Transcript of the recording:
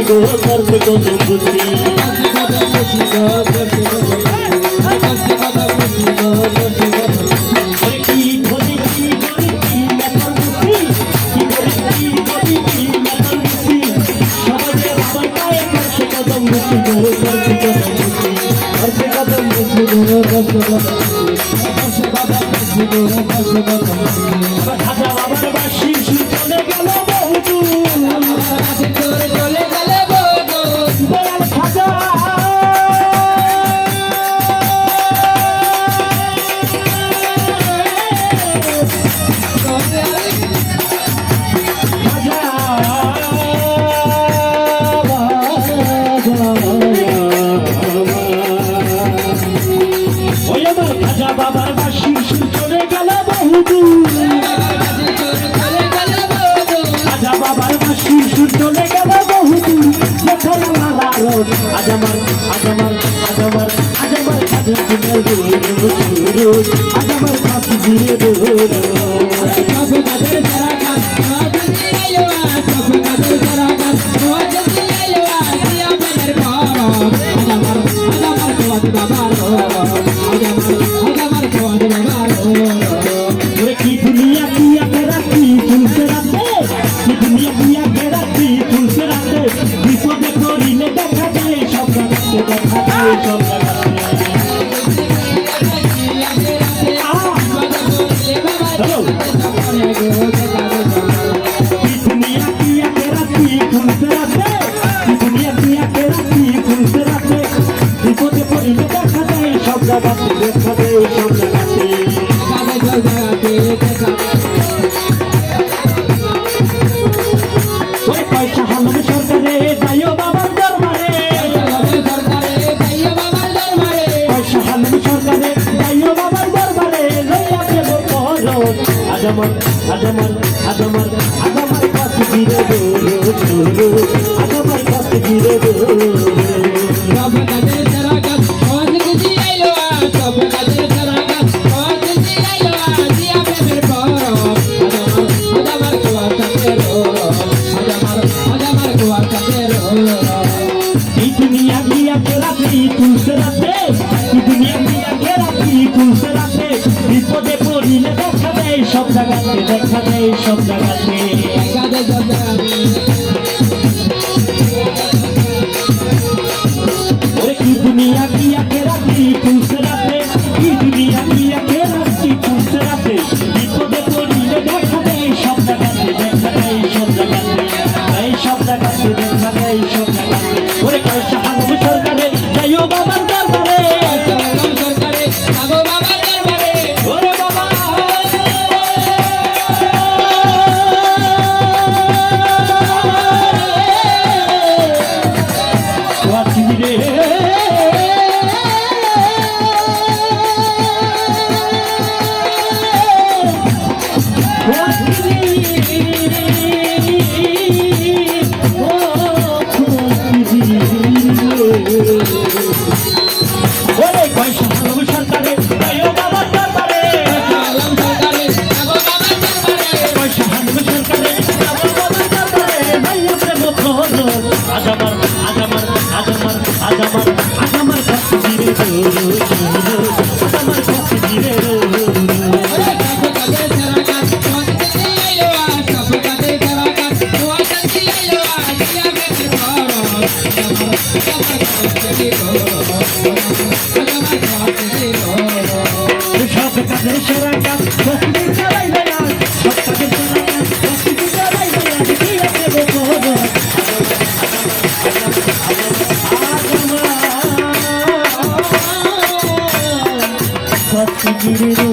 গো করতে কত খুশি বাবার বাসি চলে গেল বহুদূর রাজা বাবার বাসি চলে গেল বহুদূর আজ আমার আজ আমার আজ আমার আজ আমার আজ আমার কাছে দিয়ে की दुनिया किया तेरा की तुमसे राते की दुनिया किया तेरा की तुमसे राते विश्व देखो रीले देखा जाए सब जगह देखा जाए सब जगह की दुनिया किया तेरा की तुमसे राते की दुनिया किया तेरा की तुमसे राते विश्व देखो रीले देखा जाए सब जगह देखा जाए सब जगह पैसा हम सरकारे जाइयो बाবার দরবারে पैसा हम सरकारे जाइयो बाবার দরবারে লইয়া দেব পরশ আজ আমার আজ আমার আজ আমার আজ আমার কাছে গিরে দো আজ আমার কাছে গিরে দো রব কাদের তারা কাজ ওয়াজ কি আইলো সব কাদের তারা কাজ ওয়াজ কি আইলো দিয়া প্রেমের পরশ আজ আমার কোয়া কাছে दुनिया किया तेरा की तुमसे राते की दुनिया किया तेरा की तुमसे राते विपदे पड़िले দেখা দেয় সব জায়গাতে দেখা দেয় সব জায়গাতে ওরে की दुनिया किया तेरा की तुमसे राते की दुनिया किया तेरा की तुमसे राते विपदे पड़िले দেখা দেয় সব জায়গাতে দেখা দেয় সব জায়গাতে এই সব জায়গাতে দেখা দেয় সব জায়গাতে ওরে পয়সা হাম সরকারে যাইও বাবার দরবারে সরকারে যাবো বাবার দরবারে ওরে বাবা ওয়াচি রে Give it